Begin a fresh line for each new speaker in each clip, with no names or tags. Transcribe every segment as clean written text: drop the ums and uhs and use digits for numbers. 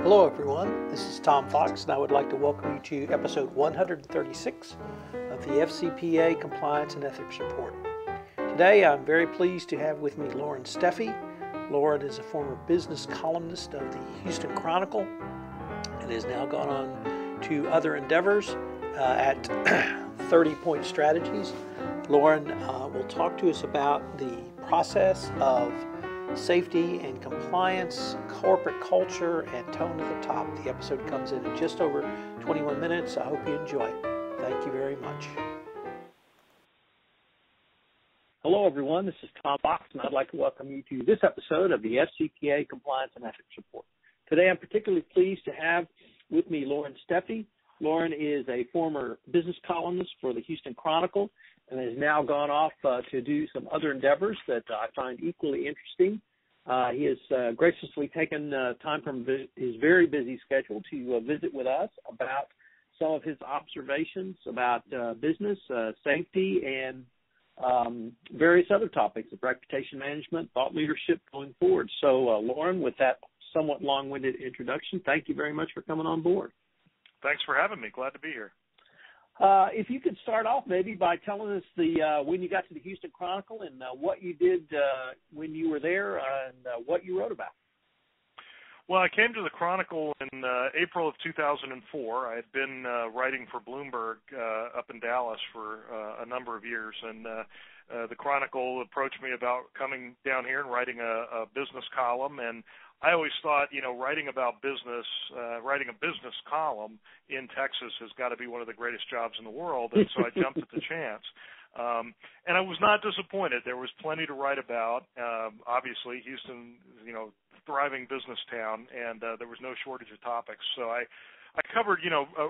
Hello everyone, this is Tom Fox and I would like to welcome you to episode 136 of the FCPA Compliance and Ethics Report. Today I'm very pleased to have with me Loren Steffy. Loren is a former business columnist of the Houston Chronicle and has now gone on to other endeavors at 30 Point Strategies. Loren will talk to us about the process of safety and compliance, corporate culture, and tone to the top. The episode comes in just over 21 minutes. I hope you enjoy it. Thank you very much.
Hello, everyone. This is Tom Fox, and I'd like to welcome you to this episode of the FCPA Compliance and Ethics Report. Today, I'm particularly pleased to have with me Loren Steffy. Loren is a former business columnist for the Houston Chronicle and has now gone off to do some other endeavors that I find equally interesting. He has graciously taken time from his very busy schedule to visit with us about some of his observations about business, safety, and various other topics of reputation management, thought leadership going forward. So, Loren, with that somewhat long-winded introduction, thank you very much for coming on board.
Thanks for having me. Glad to be here.
If you could start off maybe by telling us when you got to the Houston Chronicle and what you did when you were there and what you wrote about.
Well, I came to the Chronicle in April of 2004. I had been writing for Bloomberg up in Dallas for a number of years, and the Chronicle approached me about coming down here and writing a business column. And I always thought, writing about business, writing a business column in Texas has got to be one of the greatest jobs in the world, and so I jumped at the chance. And I was not disappointed. There was plenty to write about. Obviously, Houston, thriving business town, and there was no shortage of topics. So I covered,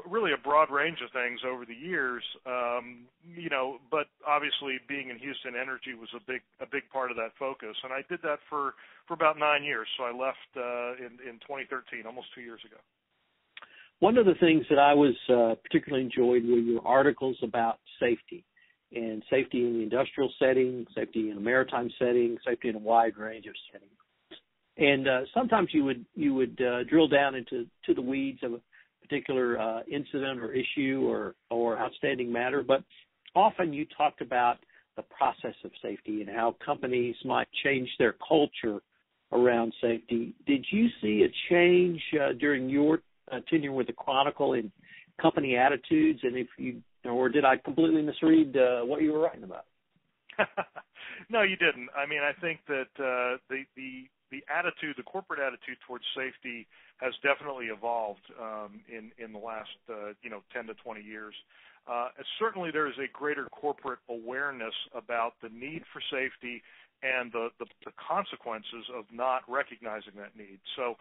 really a broad range of things over the years, but obviously being in Houston, energy was a big part of that focus. And I did that for about 9 years. So I left in 2013, almost 2 years ago.
One of the things that I was particularly enjoyed were your articles about safety, and safety in the industrial setting, safety in a maritime setting, safety in a wide range of settings. And sometimes you would drill down into the weeds of a particular incident or issue or outstanding matter, but often you talked about the process of safety and how companies might change their culture around safety. Did you see a change during your tenure with the Chronicle in company attitudes, and or did I completely misread what you were writing about?
No, you didn't. I mean, I think that the attitude, the corporate attitude towards safety has definitely evolved in the last 10 to 20 years. Certainly there is a greater corporate awareness about the need for safety and the consequences of not recognizing that need. So,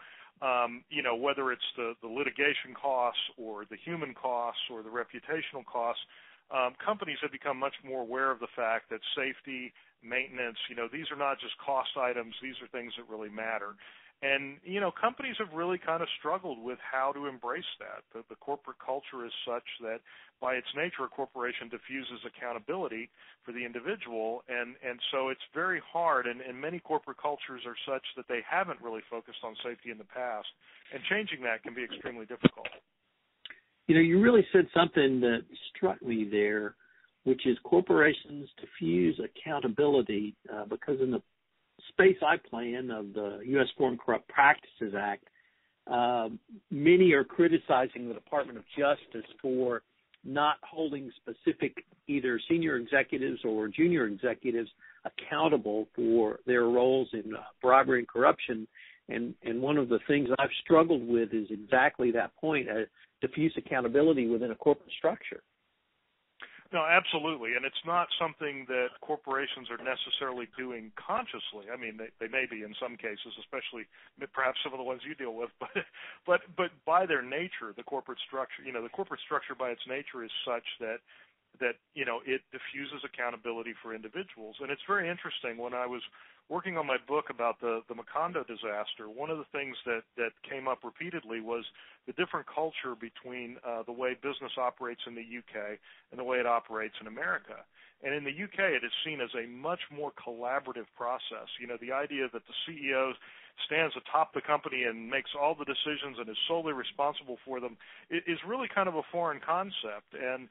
whether it's the litigation costs or the human costs or the reputational costs, companies have become much more aware of the fact that safety, maintenance, these are not just cost items. These are things that really matter. And, companies have really kind of struggled with how to embrace that. The corporate culture is such that by its nature, a corporation diffuses accountability for the individual. And so it's very hard, and many corporate cultures are such that they haven't really focused on safety in the past. And changing that can be extremely difficult.
You really said something that struck me there, which is corporations diffuse accountability because in the space I play in of the U.S. Foreign Corrupt Practices Act, many are criticizing the Department of Justice for not holding specific either senior executives or junior executives accountable for their roles in bribery and corruption. And one of the things I've struggled with is exactly that point, diffuse accountability within a corporate structure.
No, absolutely, and it's not something that corporations are necessarily doing consciously. I mean, they may be in some cases, especially perhaps some of the ones you deal with, but by their nature, the corporate structure by its nature is such that it diffuses accountability for individuals. And it's very interesting. When I was working on my book about the Macondo disaster, one of the things that came up repeatedly was the different culture between the way business operates in the UK and the way it operates in America. And in the UK, it is seen as a much more collaborative process. The idea that the stands atop the company and makes all the decisions and is solely responsible for them is really kind of a foreign concept. And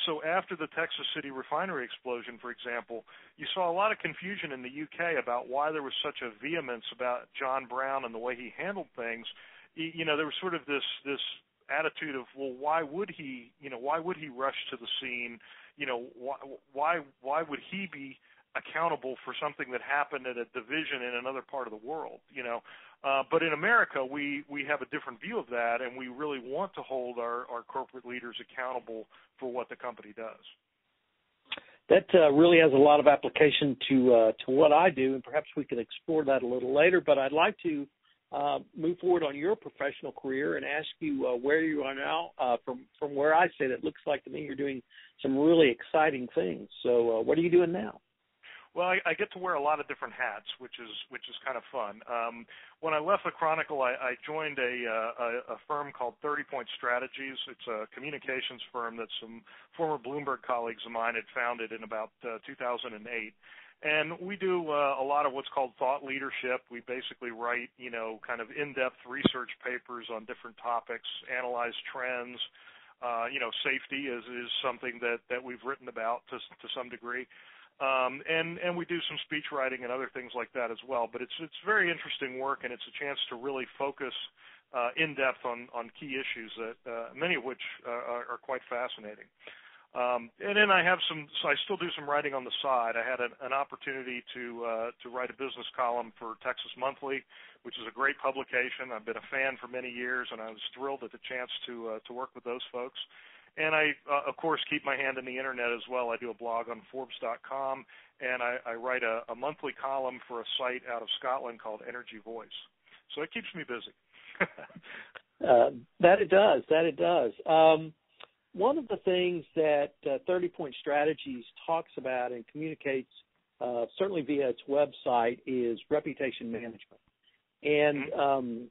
so after the Texas City refinery explosion, for example, you saw a lot of confusion in the UK about why there was such a vehemence about John Brown and the way he handled things. There was sort of this attitude of, well, why would he rush to the scene? Why would he be accountable for something that happened at a division in another part of the world? But in America, we have a different view of that, and we really want to hold our corporate leaders accountable for what the company does.
That really has a lot of application to what I do, and perhaps we can explore that a little later. But I'd like to move forward on your professional career and ask you where you are now. From where I sit, it looks like to me you're doing some really exciting things. So what are you doing now?
Well, I get to wear a lot of different hats, which is kind of fun. When I left the Chronicle, I joined a firm called 30 Point Strategies. It's a communications firm that some former Bloomberg colleagues of mine had founded in about 2008. And we do a lot of what's called thought leadership. We basically write, kind of in-depth research papers on different topics, analyze trends. Safety is something that we've written about to some degree. And we do some speech writing and other things like that as well. But it's very interesting work, and it's a chance to really focus in depth on key issues that many of which are quite fascinating. And then I still do some writing on the side. I had an opportunity to write a business column for Texas Monthly, which is a great publication. I've been a fan for many years, and I was thrilled at the chance to work with those folks. And I, of course, keep my hand in the Internet as well. I do a blog on Forbes.com, and I write a monthly column for a site out of Scotland called Energy Voice. So it keeps me busy.
That it does. One of the things that 30 Point Strategies talks about and communicates, certainly via its website, is reputation management. And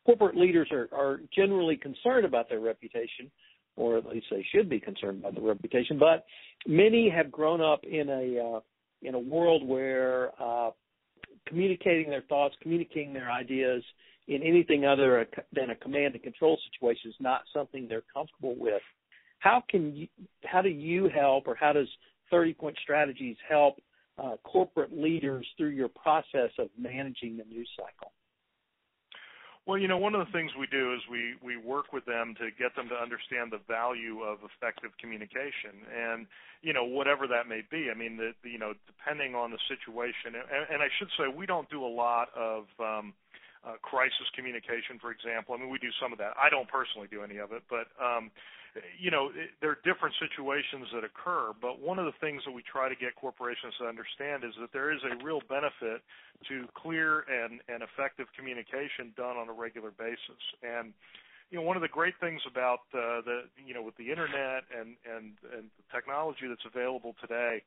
corporate leaders are generally concerned about their reputation, or at least they should be concerned about their reputation. But many have grown up in a world where communicating their thoughts, communicating their ideas in anything other than a command and control situation is not something they're comfortable with. How do you help, or how does 30 Point Strategies help corporate leaders through your process of managing the news cycle?
Well, one of the things we do is we work with them to get them to understand the value of effective communication, and whatever that may be. I mean, depending on the situation, and I should say we don't do a lot of crisis communication, for example. I mean, we do some of that. I don't personally do any of it, but there are different situations that occur. But one of the things that we try to get corporations to understand is that there is a real benefit to clear and effective communication done on a regular basis. And one of the great things about with the internet and the technology that's available today,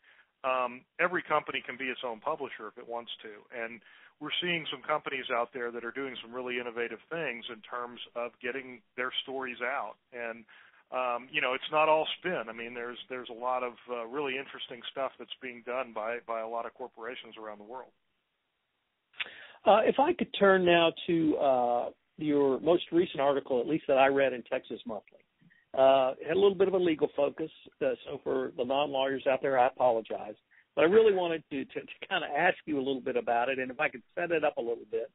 every company can be its own publisher if it wants to. And we're seeing some companies out there that are doing some really innovative things in terms of getting their stories out. And it's not all spin. I mean, there's a lot of really interesting stuff that's being done by a lot of corporations around the world.
If I could turn now to your most recent article, at least that I read in Texas Monthly. It had a little bit of a legal focus, so for the non-lawyers out there, I apologize. But I really wanted to kind of ask you a little bit about it, and if I could set it up a little bit.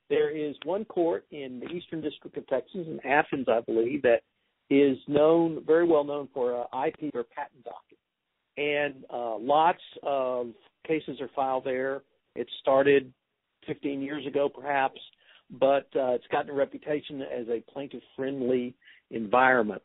There is one court in the Eastern District of Texas, in Athens, I believe, that is very well known for IP or patent docket. And lots of cases are filed there. It started 15 years ago, perhaps, but it's gotten a reputation as a plaintiff-friendly environment.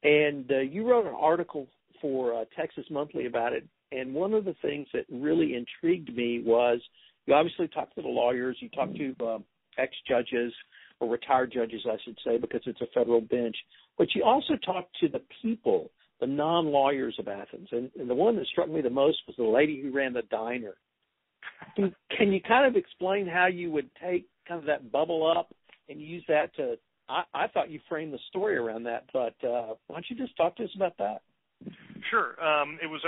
And you wrote an article for Texas Monthly about it, and one of the things that really intrigued me was you obviously talked to the lawyers, you talked to ex-judges, or retired judges, I should say, because it's a federal bench, but you also talked to the people, the non-lawyers of Athens. And the one that struck me the most was the lady who ran the diner. Can you kind of explain how you would take kind of that bubble up and use that to – I thought you framed the story around that, but why don't you just talk to us about that?
Sure. It was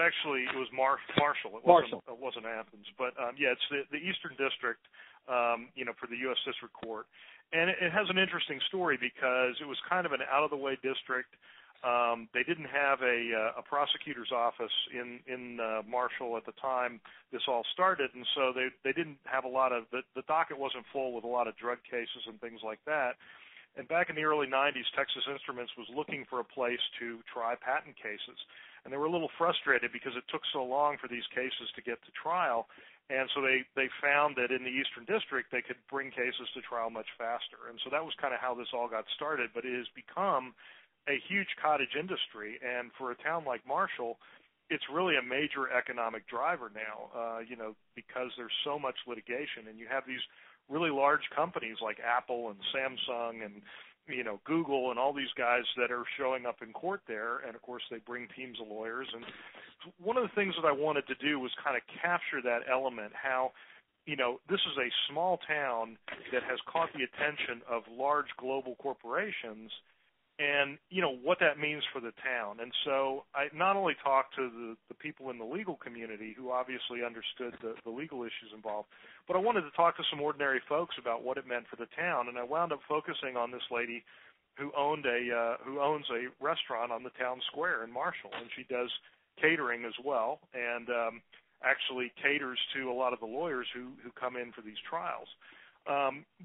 Marshall. It wasn't Athens, but yeah, it's the Eastern District, for the U.S. District Court, and it has an interesting story because it was kind of an out-of-the-way district. They didn't have a prosecutor's office in Marshall at the time this all started, and so they didn't have a lot of the docket wasn't full with a lot of drug cases and things like that. And back in the early 90s, Texas Instruments was looking for a place to try patent cases. And they were a little frustrated because it took so long for these cases to get to trial. And so they found that in the Eastern District, they could bring cases to trial much faster. And so that was kind of how this all got started. But it has become a huge cottage industry. And for a town like Marshall, it's really a major economic driver now, because there's so much litigation. And you have these really large companies like Apple and Samsung and Google and all these guys that are showing up in court there, and of course they bring teams of lawyers. And one of the things that I wanted to do was kind of capture that element, how this is a small town that has caught the attention of large global corporations, and what that means for the town. And so I not only talked to the people in the legal community who obviously understood the legal issues involved, but I wanted to talk to some ordinary folks about what it meant for the town. And I wound up focusing on this lady who owns a restaurant on the town square in Marshall, and she does catering as well, and actually caters to a lot of the lawyers who come in for these trials.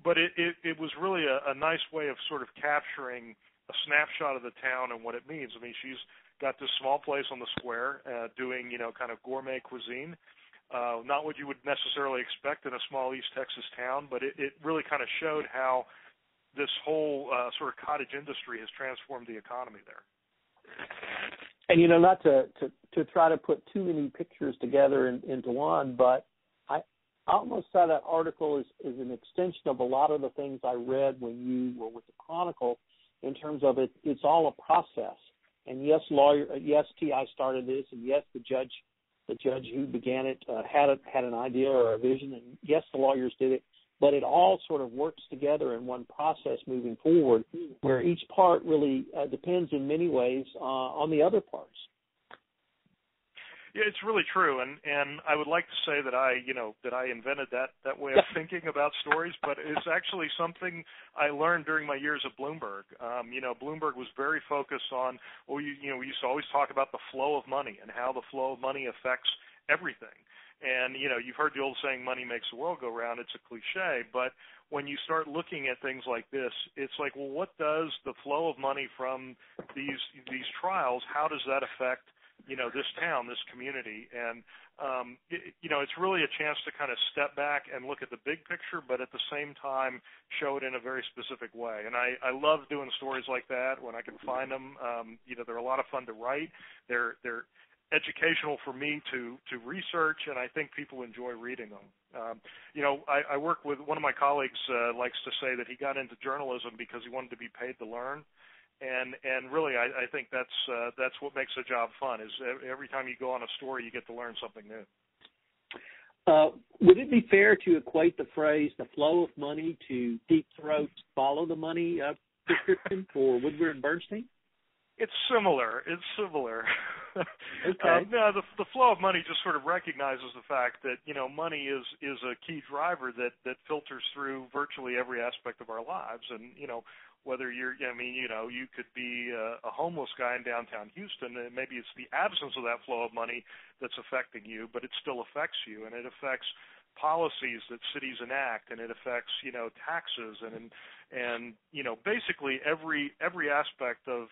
But it was really a nice way of sort of capturing a snapshot of the town and what it means. I mean, she's got this small place on the square doing, kind of gourmet cuisine, not what you would necessarily expect in a small East Texas town, but it really kind of showed how this whole sort of cottage industry has transformed the economy there.
And, not to try to put too many pictures together into one, but I almost saw that article is an extension of a lot of the things I read when you were with the Chronicle. In terms of it's all a process. And yes, T.I. started this, and yes, the judge who began it had an idea or a vision, and yes, the lawyers did it. But it all sort of works together in one process moving forward, where each part really depends in many ways on the other parts.
Yeah, it's really true, and I would like to say that I invented that way of thinking about stories, but it's actually something I learned during my years at Bloomberg. Bloomberg was very focused on, we used to always talk about the flow of money and how the flow of money affects everything. And, you've heard the old saying, money makes the world go round. It's a cliche, but when you start looking at things like this, it's like, well, what does the flow of money from these trials, how does that affect this town, this community? And, it's really a chance to kind of step back and look at the big picture, but at the same time show it in a very specific way. And I love doing stories like that when I can find them. They're a lot of fun to write. They're educational for me to research, and I think people enjoy reading them. I work with one of my colleagues likes to say that he got into journalism because he wanted to be paid to learn. And really, I think that's what makes the job fun, is every time you go on a story, you get to learn something new.
Would it be fair to equate the phrase, the flow of money, to Deep Throat's follow the money prescription for Woodward and Bernstein?
It's similar.
Okay.
No, the flow of money just sort of recognizes the fact that, money is a key driver that filters through virtually every aspect of our lives. And, whether you could be a homeless guy in downtown Houston, and maybe it's the absence of that flow of money that's affecting you, but it still affects you, and it affects policies that cities enact, and it affects, taxes and basically every aspect of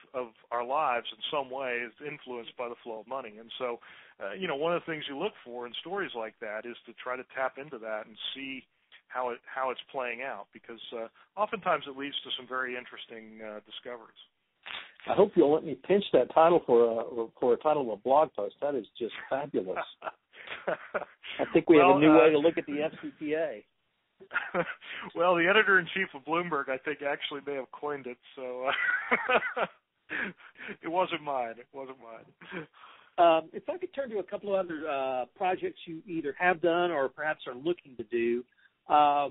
our lives in some way is influenced by the flow of money. And so, one of the things you look for in stories like that is to try to tap into that and see how it's playing out, because oftentimes it leads to some very interesting discoveries.
I hope you'll let me pinch that title for a title of a blog post. That is just fabulous. I think we have a new way to look at the FCPA.
Well, the editor-in-chief of Bloomberg, I think, actually may have coined it, so it wasn't mine.
If I could turn to a couple of other projects you either have done or perhaps are looking to do. I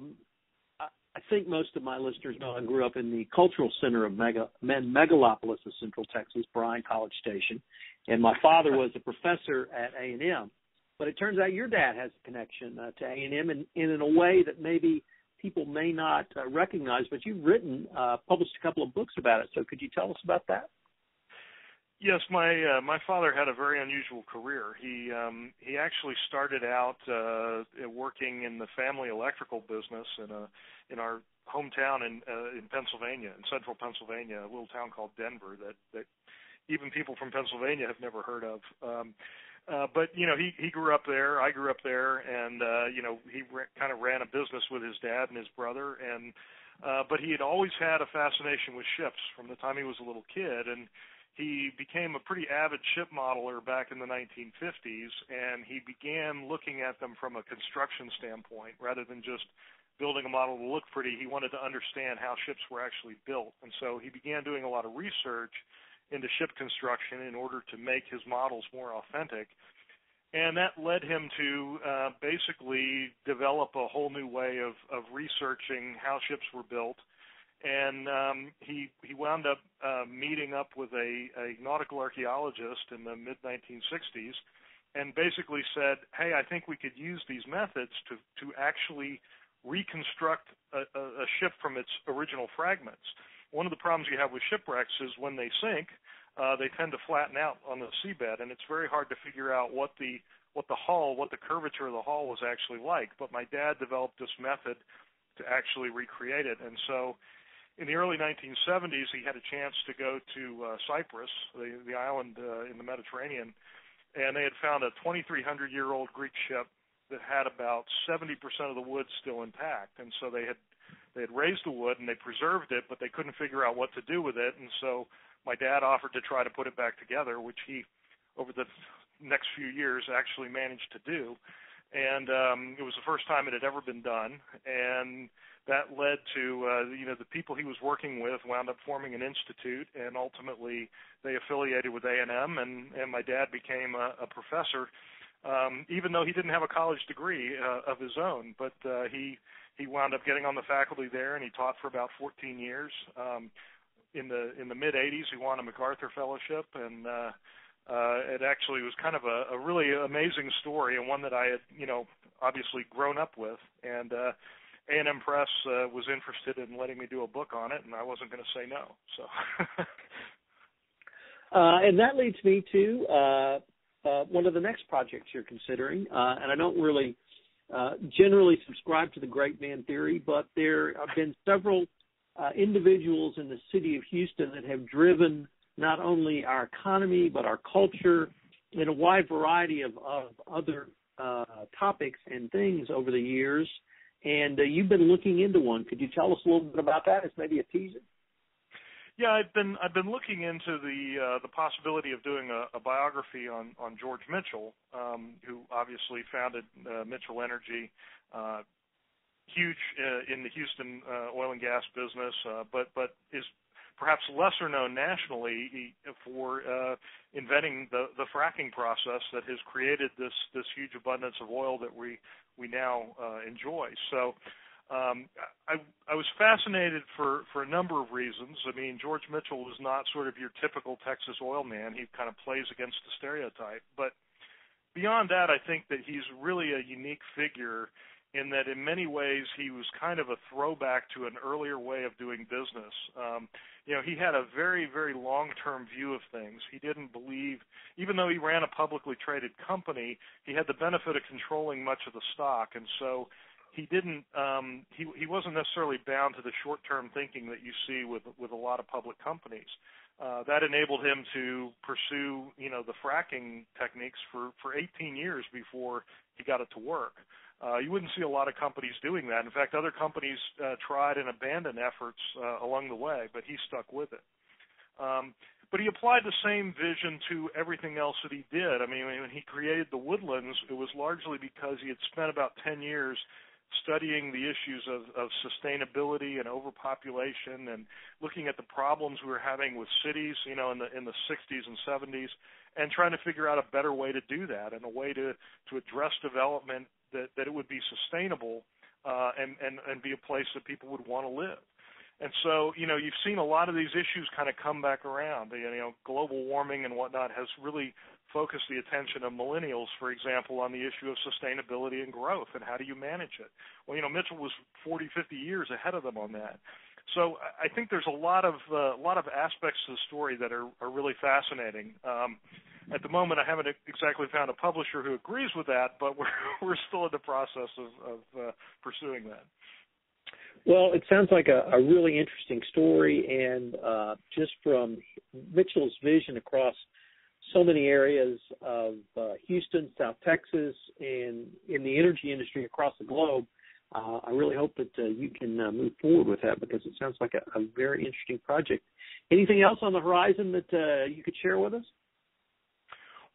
I think most of my listeners know I grew up in the cultural center of megalopolis of Central Texas, Bryan College Station, and my father was a professor at A&M. But it turns out your dad has a connection to A&M, and in a way that maybe people may not recognize. But you've published a couple of books about it. So could you tell us about that?
Yes, my father had a very unusual career. He actually started out working in the family electrical business in our hometown in Pennsylvania, in central Pennsylvania, a little town called Denver that even people from Pennsylvania have never heard of. But he grew up there. I grew up there, and he kind of ran a business with his dad and his brother, and but he had always had a fascination with ships from the time he was a little kid, and he became a pretty avid ship modeler back in the 1950s, and he began looking at them from a construction standpoint rather than just building a model to look pretty. He wanted to understand how ships were actually built, and so he began doing a lot of research into ship construction in order to make his models more authentic. And that led him to basically develop a whole new way of researching how ships were built. And he wound up meeting up with a nautical archaeologist in the mid-1960s and basically said, hey, I think we could use these methods to actually reconstruct a ship from its original fragments. One of the problems you have with shipwrecks is when they sink, they tend to flatten out on the seabed, and it's very hard to figure out what the curvature of the hull was actually like. But my dad developed this method to actually recreate it. And so in the early 1970s, he had a chance to go to Cyprus, the island in the Mediterranean, and they had found a 2,300-year-old Greek ship that had about 70% of the wood still intact. And so they had raised the wood and they preserved it, but they couldn't figure out what to do with it. And so my dad offered to try to put it back together, which he, over the next few years, actually managed to do. And it was the first time it had ever been done. And that led to, the people he was working with wound up forming an institute, and ultimately they affiliated with A&M, and my dad became a professor, even though he didn't have a college degree of his own. But he wound up getting on the faculty there, and he taught for about 14 years. In the mid-'80s, he won a MacArthur Fellowship, and it actually was kind of a really amazing story, and one that I had, obviously grown up with. And A&M Press was interested in letting me do a book on it, and I wasn't going to say no. So,
and that leads me to one of the next projects you're considering, and I don't really generally subscribe to the great man theory, but there have been several individuals in the city of Houston that have driven not only our economy but our culture and a wide variety of other topics and things over the years. And you've been looking into one. Could you tell us a little bit about that as maybe a teaser?
Yeah, I've been looking into the possibility of doing a biography on George Mitchell, who obviously founded Mitchell Energy, huge in the Houston oil and gas business, but is perhaps lesser known nationally for inventing the fracking process that has created this huge abundance of oil that we now enjoy. So I was fascinated for a number of reasons. I mean, George Mitchell was not sort of your typical Texas oil man. He kind of plays against the stereotype. But beyond that, I think that he's really a unique figure in that in many ways he was kind of a throwback to an earlier way of doing business. He had a very, very long-term view of things. He didn't believe, even though he ran a publicly traded company, he had the benefit of controlling much of the stock, and so he didn't. He wasn't necessarily bound to the short-term thinking that you see with a lot of public companies. That enabled him to pursue, the fracking techniques for 18 years before he got it to work. You wouldn't see a lot of companies doing that. In fact, other companies tried and abandoned efforts along the way, but he stuck with it. But he applied the same vision to everything else that he did. I mean, when he created the woodlands, it was largely because he had spent about 10 years studying the issues of sustainability and overpopulation and looking at the problems we were having with cities, in the 60s and 70s, and trying to figure out a better way to do that and a way to address development that it would be sustainable and be a place that people would want to live. And so, you've seen a lot of these issues kind of come back around. Global warming and whatnot has really focused the attention of millennials, for example, on the issue of sustainability and growth and how do you manage it. Well, Mitchell was 40, 50 years ahead of them on that. So I think there's a lot of aspects to the story that are really fascinating. At the moment, I haven't exactly found a publisher who agrees with that, but we're still in the process of pursuing that.
Well, it sounds like a really interesting story, and just from Mitchell's vision across so many areas of Houston, South Texas, and in the energy industry across the globe, I really hope that you can move forward with that, because it sounds like a very interesting project. Anything else on the horizon that you could share with us?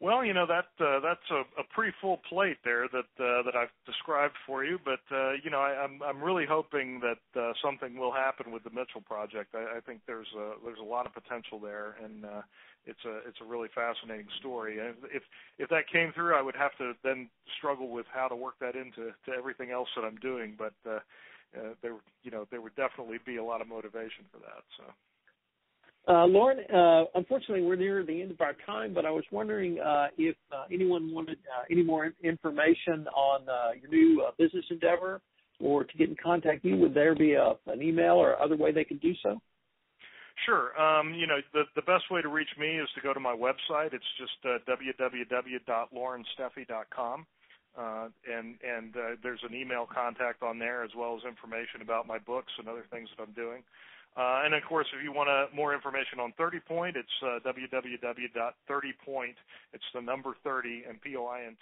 Well, that's a pretty full plate there that I've described for you. But I'm really hoping that something will happen with the Mitchell project. I think there's a lot of potential there, and it's a really fascinating story. And if that came through, I would have to then struggle with how to work that into everything else that I'm doing. But there would definitely be a lot of motivation for that. So.
Loren, unfortunately, we're near the end of our time, but I was wondering if anyone wanted any more information on your new business endeavor, or to get in contact with you. Would there be an email or other way they could do so?
Sure. The best way to reach me is to go to my website. It's just www.lorensteffy.com. And there's an email contact on there, as well as information about my books and other things that I'm doing. And, of course, if you want more information on 30 Point, it's www.30point. It's the number 30, and POINT.